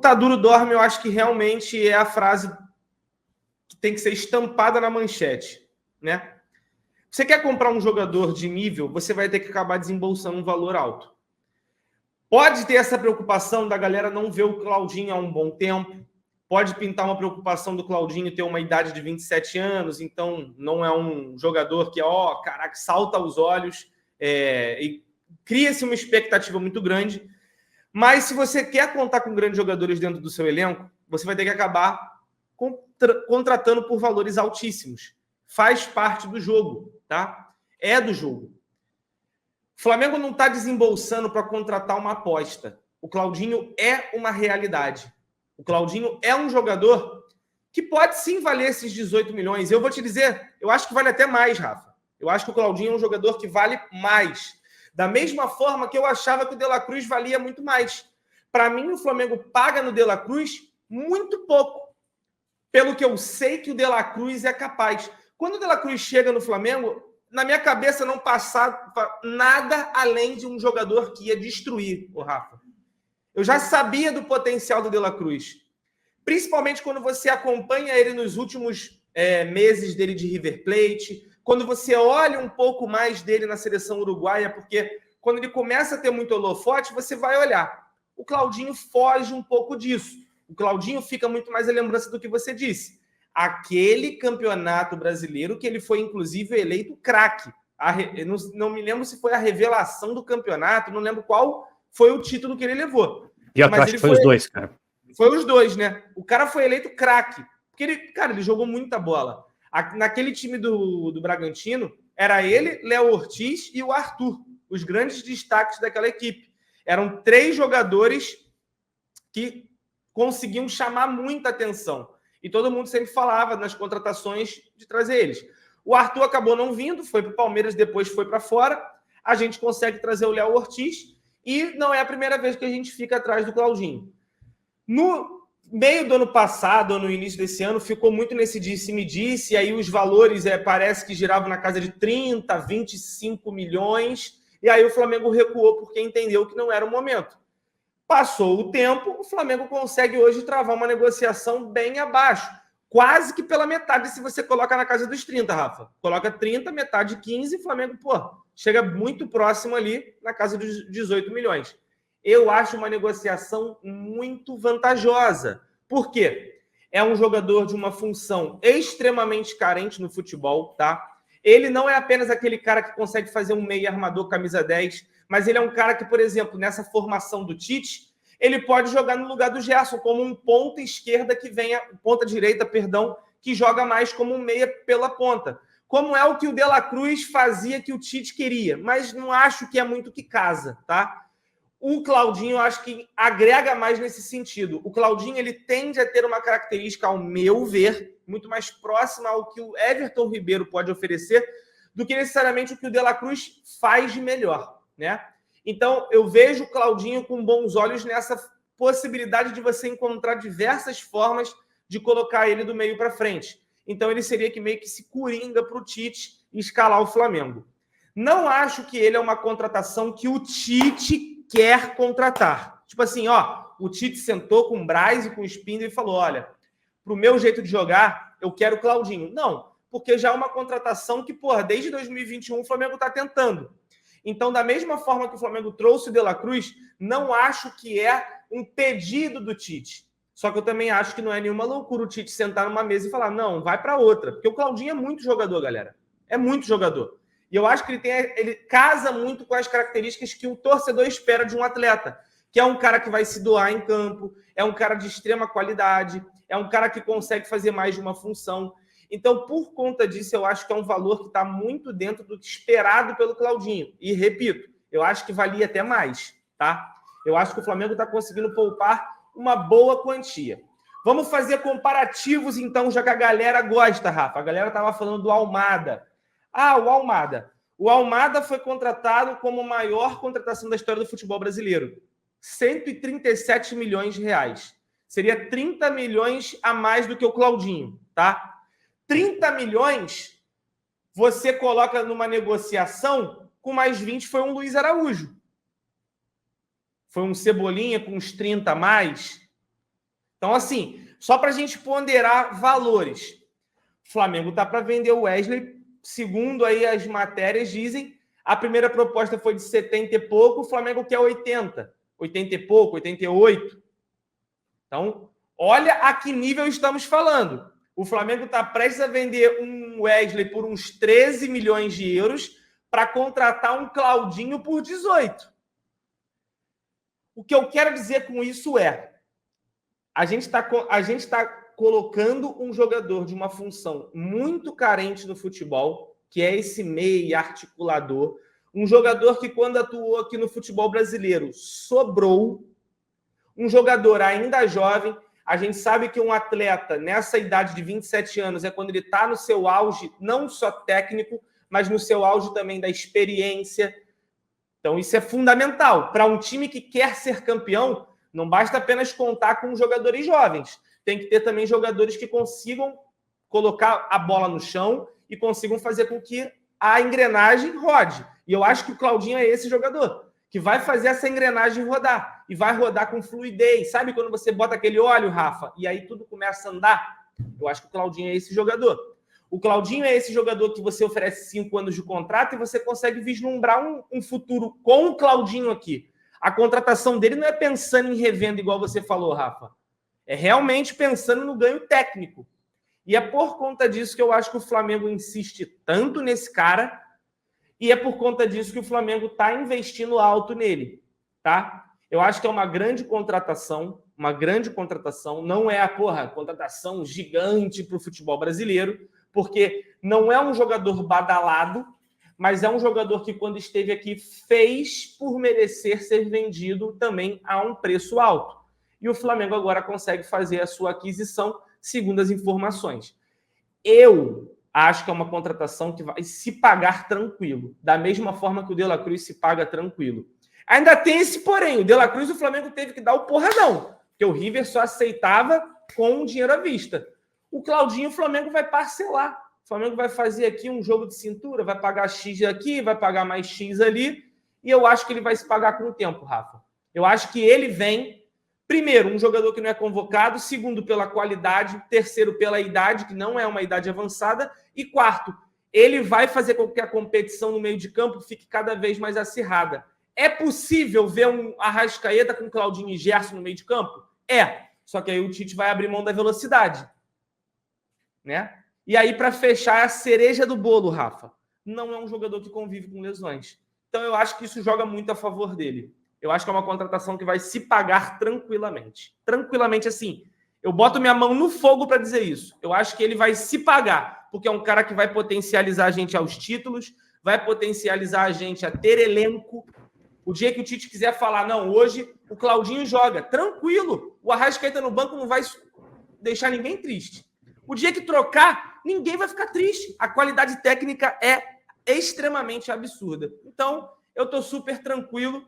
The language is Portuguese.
Tá duro dorme, eu acho que realmente é a frase que tem que ser estampada na manchete, né? Você quer comprar um jogador de nível, você vai ter que acabar desembolsando um valor alto. Pode ter essa preocupação da galera não ver o Claudinho há um bom tempo. Pode pintar uma preocupação do Claudinho ter uma idade de 27 anos, então não é um jogador que, caraca, salta aos olhos e cria-se uma expectativa muito grande. Mas se você quer contar com grandes jogadores dentro do seu elenco, você vai ter que acabar contratando por valores altíssimos. Faz parte do jogo, tá? É do jogo. O Flamengo não está desembolsando para contratar uma aposta. O Claudinho é uma realidade. O Claudinho é um jogador que pode sim valer esses 18 milhões. Eu vou te dizer, eu acho que vale até mais, Rafa. Eu acho que o Claudinho é um jogador que vale mais. Da mesma forma que eu achava que o De La Cruz valia muito mais. Para mim, o Flamengo paga no De La Cruz muito pouco. Pelo que eu sei que o De La Cruz é capaz. Quando o De La Cruz chega no Flamengo, na minha cabeça não passava nada além de um jogador que ia destruir o Rafa. Eu já sabia do potencial do De La Cruz. Principalmente quando você acompanha ele nos últimos meses dele de River Plate, quando você olha um pouco mais dele na seleção uruguaia, porque quando ele começa a ter muito holofote, você vai olhar. O Claudinho foge um pouco disso. O Claudinho fica muito mais a lembrança do que você disse. Aquele campeonato brasileiro que ele foi, inclusive, eleito craque. Não me lembro se foi a revelação do campeonato, não lembro qual foi o título que ele levou. Pior que eu acho que foi os dois, cara. Foi os dois, né? O cara foi eleito craque. Porque ele jogou muita bola. Naquele time do Bragantino, era ele, Léo Ortiz e o Arthur, os grandes destaques daquela equipe. Eram 3 jogadores que conseguiam chamar muita atenção. E todo mundo sempre falava nas contratações de trazer eles. O Arthur acabou não vindo, foi para o Palmeiras, depois foi para fora. A gente consegue trazer o Léo Ortiz e não é a primeira vez que a gente fica atrás do Claudinho. No meio do ano passado, ou no início desse ano, ficou muito nesse disse-me-disse, e aí os valores parece que giravam na casa de 30, 25 milhões, e aí o Flamengo recuou porque entendeu que não era o momento. Passou o tempo, o Flamengo consegue hoje travar uma negociação bem abaixo, quase que pela metade se você coloca na casa dos 30, Rafa. Coloca 30, metade 15, o Flamengo, chega muito próximo ali na casa dos 18 milhões. Eu acho uma negociação muito vantajosa. Por quê? É um jogador de uma função extremamente carente no futebol, tá? Ele não é apenas aquele cara que consegue fazer um meio armador camisa 10, mas ele é um cara que, por exemplo, nessa formação do Tite, ele pode jogar no lugar do Gerson, como um ponta esquerda ponta direita, que joga mais como um meia pela ponta. Como é o que o De La Cruz fazia que o Tite queria, mas não acho que é muito que casa, tá? O Claudinho, eu acho que agrega mais nesse sentido. O Claudinho, ele tende a ter uma característica, ao meu ver, muito mais próxima ao que o Everton Ribeiro pode oferecer do que necessariamente o que o De La Cruz faz de melhor, né? Então, eu vejo o Claudinho com bons olhos nessa possibilidade de você encontrar diversas formas de colocar ele do meio para frente. Então, ele seria meio que se coringa para o Tite escalar o Flamengo. Não acho que ele é uma contratação que o Tite quer contratar. Tipo assim, o Tite sentou com o Braz e com o Spindler e falou, olha, pro meu jeito de jogar, eu quero o Claudinho. Não, porque já é uma contratação que, desde 2021 o Flamengo está tentando. Então, da mesma forma que o Flamengo trouxe o De La Cruz, não acho que é um pedido do Tite. Só que eu também acho que não é nenhuma loucura o Tite sentar numa mesa e falar, não, vai para outra. Porque o Claudinho é muito jogador, galera. É muito jogador. E eu acho que ele casa muito com as características que o torcedor espera de um atleta, que é um cara que vai se doar em campo, é um cara de extrema qualidade, é um cara que consegue fazer mais de uma função. Então, por conta disso, eu acho que é um valor que está muito dentro do esperado pelo Claudinho. E, repito, eu acho que valia até mais, tá? Eu acho que o Flamengo está conseguindo poupar uma boa quantia. Vamos fazer comparativos, então, já que a galera gosta, Rafa. A galera estava falando do Almada. O Almada. O Almada foi contratado como a maior contratação da história do futebol brasileiro. 137 milhões de reais. Seria 30 milhões a mais do que o Claudinho, tá? 30 milhões você coloca numa negociação, com mais 20 foi um Luiz Araújo. Foi um Cebolinha com uns 30 a mais. Então, assim, só para a gente ponderar valores. O Flamengo está para vender o Wesley, segundo aí as matérias dizem, a primeira proposta foi de 70 e pouco, o Flamengo quer 80. 80 e pouco, 88. Então, olha a que nível estamos falando. O Flamengo está prestes a vender um Wesley por uns 13 milhões de euros para contratar um Claudinho por 18. O que eu quero dizer com isso é, a gente está colocando um jogador de uma função muito carente no futebol, que é esse meia articulador, um jogador que quando atuou aqui no futebol brasileiro sobrou, um jogador ainda jovem. A gente sabe que um atleta nessa idade de 27 anos é quando ele está no seu auge, não só técnico, mas no seu auge também da experiência. Então isso é fundamental. Para um time que quer ser campeão, não basta apenas contar com jogadores jovens. Tem que ter também jogadores que consigam colocar a bola no chão e consigam fazer com que a engrenagem rode. E eu acho que o Claudinho é esse jogador, que vai fazer essa engrenagem rodar. E vai rodar com fluidez. Sabe quando você bota aquele óleo, Rafa, e aí tudo começa a andar? Eu acho que o Claudinho é esse jogador. O Claudinho é esse jogador que você oferece 5 anos de contrato e você consegue vislumbrar um futuro com o Claudinho aqui. A contratação dele não é pensando em revenda, igual você falou, Rafa. É realmente pensando no ganho técnico. E é por conta disso que eu acho que o Flamengo insiste tanto nesse cara, e é por conta disso que o Flamengo está investindo alto nele, tá? Eu acho que é uma grande contratação, não é a contratação gigante para o futebol brasileiro, porque não é um jogador badalado, mas é um jogador que, quando esteve aqui, fez por merecer ser vendido também a um preço alto. E o Flamengo agora consegue fazer a sua aquisição, segundo as informações. Eu acho que é uma contratação que vai se pagar tranquilo, da mesma forma que o De La Cruz se paga tranquilo. Ainda tem esse porém, o De La Cruz o Flamengo teve que dar o porradão, porque o River só aceitava com dinheiro à vista. O Claudinho o Flamengo vai parcelar. O Flamengo vai fazer aqui um jogo de cintura, vai pagar X aqui, vai pagar mais X ali, e eu acho que ele vai se pagar com o tempo, Rafa. Eu acho que ele vem, primeiro, um jogador que não é convocado, segundo, pela qualidade, terceiro, pela idade, que não é uma idade avançada, e quarto, ele vai fazer com que a competição no meio de campo fique cada vez mais acirrada. É possível ver um Arrascaeta com Claudinho e Gerson no meio de campo? É. Só que aí o Tite vai abrir mão da velocidade, né? E aí, para fechar, a cereja do bolo, Rafa, não é um jogador que convive com lesões. Então, eu acho que isso joga muito a favor dele. Eu acho que é uma contratação que vai se pagar tranquilamente. Tranquilamente, assim. Eu boto minha mão no fogo para dizer isso. Eu acho que ele vai se pagar, porque é um cara que vai potencializar a gente aos títulos, vai potencializar a gente a ter elenco. O dia que o Tite quiser falar, não, hoje o Claudinho joga, tranquilo. O Arrascaeta no banco não vai deixar ninguém triste. O dia que trocar, ninguém vai ficar triste. A qualidade técnica é extremamente absurda. Então, eu estou super tranquilo.